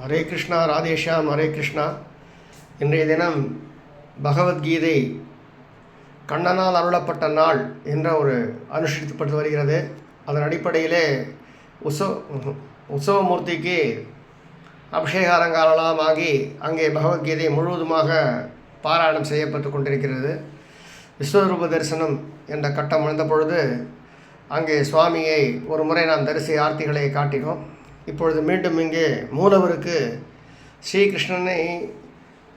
ஹரே கிருஷ்ணா, ராதேஷாம், ஹரே கிருஷ்ணா. இன்றைய தினம் பகவத்கீதை கண்ணனால் அருளப்பட்ட நாள் என்ற ஒரு அனுஷ்டிக்கப்பட்டு வருகிறது. அதன் அடிப்படையிலே உற்சவமூர்த்திக்கு அபிஷேக அலங்காரலாம் ஆகி அங்கே பகவத்கீதை முழுவதுமாக பாராயணம் செய்யப்பட்டு கொண்டிருக்கிறது. விஸ்வரூப தரிசனம் என்ற கட்டம் வந்த பொழுது அங்கே சுவாமியை ஒரு முறை நாம் தரிசி ஆர்த்திகளை காட்டினோம். இப்பொழுது மீண்டும் இங்கே மூலவருக்கு ஸ்ரீகிருஷ்ணனை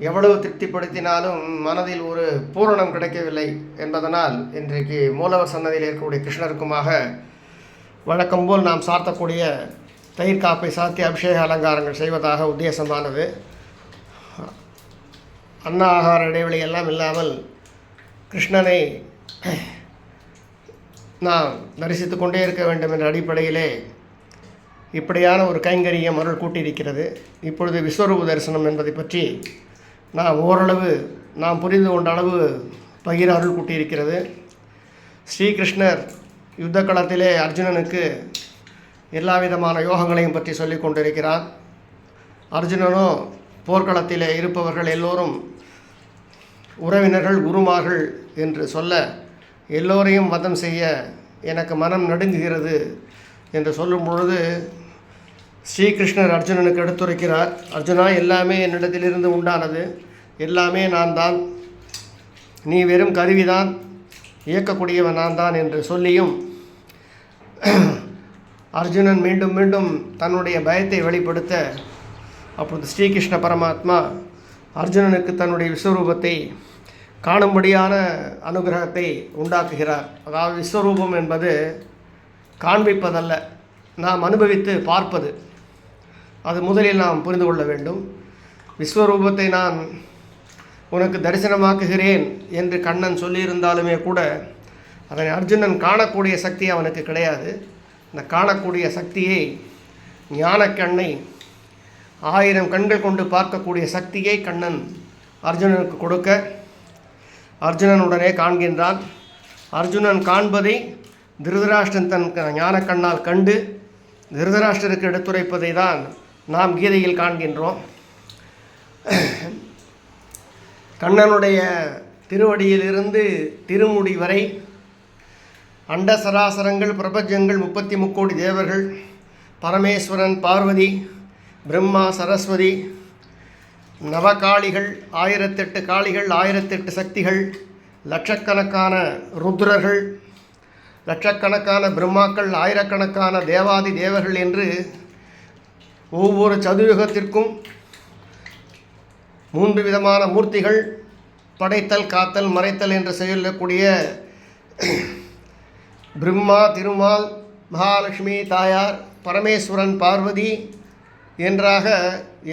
எவ்வளவு திருப்திப்படுத்தினாலும் மனதில் ஒரு பூரணம் கிடைக்கவில்லை என்பதனால் இன்றைக்கு மூலவர் சன்னதியில் இருக்கக்கூடிய கிருஷ்ணருக்குமாக வழக்கம் போல் நாம் சார்த்தக்கூடிய தயிர் காப்பை சாத்தி அபிஷேக அலங்காரங்கள் செய்வதாக உத்தேசமானது. அன்ன ஆகார இடைவெளி எல்லாம் இல்லாமல் கிருஷ்ணனை நாம் தரிசித்து கொண்டே இருக்க வேண்டும் என்ற அடிப்படையிலே இப்படியான ஒரு கைங்கரியம் அருள் கூட்டியிருக்கிறது. இப்பொழுது விஸ்வரூப தரிசனம் என்பதை பற்றி நாம் ஓரளவு நாம் புரிந்து கொண்ட அளவு பகிர அருள் கூட்டியிருக்கிறது. ஸ்ரீகிருஷ்ணர் யுத்த களத்திலே அர்ஜுனனுக்கு எல்லா விதமான யோகங்களையும் பற்றி சொல்லி கொண்டிருக்கிறார். அர்ஜுனனோ போர்க்களத்திலே இருப்பவர்கள் எல்லோரும் உறவினர்கள், குருமார்கள் என்று சொல்ல எல்லோரையும் வதம் செய்ய எனக்கு மனம் நடுங்குகிறது என்று சொல்லும் பொழுது ஸ்ரீகிருஷ்ணர் அர்ஜுனனுக்கு எடுத்துரைக்கிறார். அர்ஜுனா, எல்லாமே என்னிடத்திலிருந்து உண்டானது, எல்லாமே நான் தான், நீ வெறும் கருவிதான், இயக்கக்கூடியவன் நான் தான் என்று சொல்லியும் அர்ஜுனன் மீண்டும் மீண்டும் தன்னுடைய பயத்தை வெளிப்படுத்த அப்பொழுது ஸ்ரீகிருஷ்ண பரமாத்மா அர்ஜுனனுக்கு தன்னுடைய விஸ்வரூபத்தை காணும்படியான அனுகிரகத்தை உண்டாக்குகிறார். அதாவது விஸ்வரூபம் என்பது காண்பிப்பதல்ல, நாம் அனுபவித்து பார்ப்பது. அது முதலில் நாம் புரிந்து கொள்ள வேண்டும். விஸ்வரூபத்தை நான் உனக்கு தரிசனமாக்குகிறேன் என்று கண்ணன் சொல்லியிருந்தாலுமே கூட அதனை அர்ஜுனன் காணக்கூடிய சக்தி அவனுக்கு கிடையாது. இந்த காணக்கூடிய சக்தியை, ஞானக்கண்ணை, 1000 கண்கள் கொண்டு பார்க்கக்கூடிய சக்தியை கண்ணன் அர்ஜுனனுக்கு கொடுக்க அர்ஜுனன் உடனே காண்கின்றான். அர்ஜுனன் காண்பதை திருதராஷ்டிரன் தன் ஞானக்கண்ணால் கண்டு திருதராஷ்டிரருக்கு எடுத்துரைப்பதை தான் நாம் கீதையில் காண்கின்றோம். கண்ணனுடைய திருவடியிலிருந்து திருமுடி வரை அண்ட சராசரங்கள், பிரபஞ்சங்கள், 33 கோடி தேவர்கள், பரமேஸ்வரன், பார்வதி, பிரம்மா, சரஸ்வதி, நவகாளிகள், 1008 காளிகள், 1008 சக்திகள், லட்சக்கணக்கான ருத்ரர்கள், லட்சக்கணக்கான பிரம்மாக்கள், ஆயிரக்கணக்கான தேவாதி தேவர்கள் என்று ஒவ்வொரு சதுயுகத்திற்கும் 3 விதமான மூர்த்திகள், படைத்தல், காத்தல், மறைத்தல் என்று சொல்லக்கூடிய பிரம்மா, திருமால், மகாலட்சுமி தாயார், பரமேஸ்வரன், பார்வதி என்றாக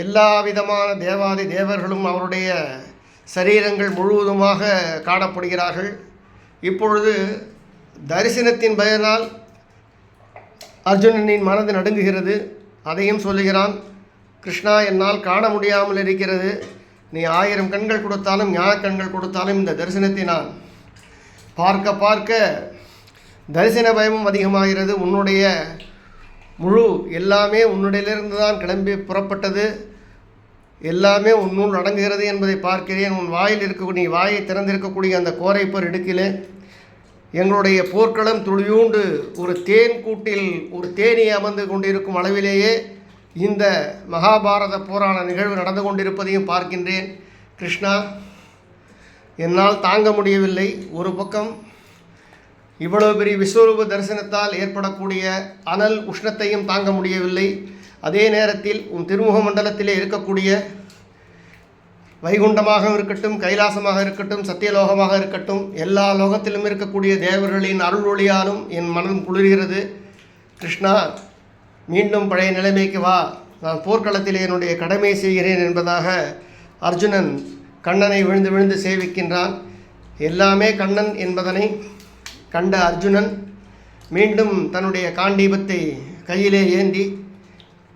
எல்லா விதமான தேவாதி தேவர்களும் அவருடைய சரீரங்கள் முழுவதுமாக காணப்படுகிறார்கள். இப்பொழுது தரிசனத்தின் பயனால் அர்ஜுனனின் மனது நடுங்குகிறது. அதையும் சொல்லுகிறான். கிருஷ்ணா, என்னால் காண முடியாமல் இருக்கிறது, நீ 1000 கண்கள் கொடுத்தாலும் ஞானக்கண்கள் கொடுத்தாலும் இந்த தரிசனத்தை நான் பார்க்க பார்க்க தரிசன பயமும் அதிகமாகிறது. உன்னுடைய முழு எல்லாமே உன்னுடையிலிருந்து தான் கிளம்பி புறப்பட்டது, எல்லாமே உன்னுள் அடங்குகிறது என்பதை பார்க்கிறேன். உன் வாயில் இருக்கக்கூடிய, நீ வாயை திறந்திருக்கக்கூடிய அந்த கோரைப்பர் இடுக்கிலே எங்களுடைய போர்க்களம் துளியூண்டு ஒரு தேன் கூட்டில் ஒரு தேனி அமர்ந்து கொண்டிருக்கும் அளவிலேயே இந்த மகாபாரத போரான நிகழ்வு நடந்து கொண்டிருப்பதையும் பார்க்கின்றேன். கிருஷ்ணா, என்னால் தாங்க முடியவில்லை. ஒரு பக்கம் இவ்வளவு பெரிய விஸ்வரூப தரிசனத்தால் ஏற்படக்கூடிய அனல் உஷ்ணத்தையும் தாங்க முடியவில்லை. அதே நேரத்தில் உன் திருமுக மண்டலத்திலே இருக்கக்கூடிய வைகுண்டமாக இருக்கட்டும், கைலாசமாக இருக்கட்டும், சத்தியலோகமாக இருக்கட்டும், எல்லா லோகத்திலும் இருக்கக்கூடிய தேவர்களின் அருள் ஒளியாலும் என் மனம் குளிர்கிறது. கிருஷ்ணா, மீண்டும் பழைய நிலைமைக்கு வா, நான் போர்க்களத்தில் என்னுடைய கடமை செய்கிறேன் என்பதாக அர்ஜுனன் கண்ணனை விழுந்து விழுந்து சேவிக்கின்றான். எல்லாமே கண்ணன் என்பதனை கண்ட அர்ஜுனன் மீண்டும் தன்னுடைய காண்டீபத்தை கையிலே ஏந்தி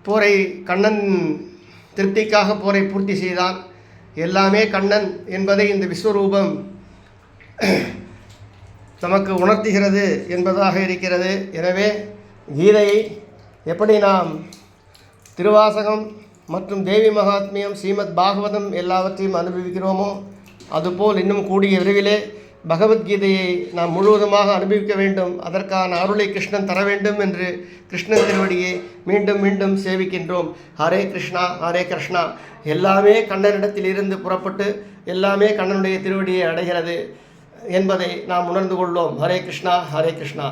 போரை, கண்ணன் திருப்திக்காக போரை பூர்த்தி செய்தான். எல்லாமே கண்ணன் என்பதை இந்த விஸ்வரூபம் நமக்கு உணர்த்துகிறது என்பதாக இருக்கிறது. எனவே கீதையை எப்படி நாம் திருவாசகம் மற்றும் தேவி மகாத்மியம், ஸ்ரீமத் பாகவதம் எல்லாவற்றையும் அனுபவிக்கிறோமோ அதுபோல் இன்னும் கூடிய விரைவிலே பகவத்கீதையை நாம் முழுவதுமாக அனுபவிக்க வேண்டும். அதற்கான அருளை கிருஷ்ணன் தர வேண்டும் என்று கிருஷ்ணன் திருவடியை மீண்டும் மீண்டும் சேவிக்கின்றோம். ஹரே கிருஷ்ணா ஹரே கிருஷ்ணா. எல்லாமே கண்ணனிடத்தில் இருந்து புறப்பட்டு எல்லாமே கண்ணனுடைய திருவடியை அடைகிறது என்பதை நாம் உணர்ந்து கொள்ளோம். ஹரே கிருஷ்ணா ஹரே கிருஷ்ணா.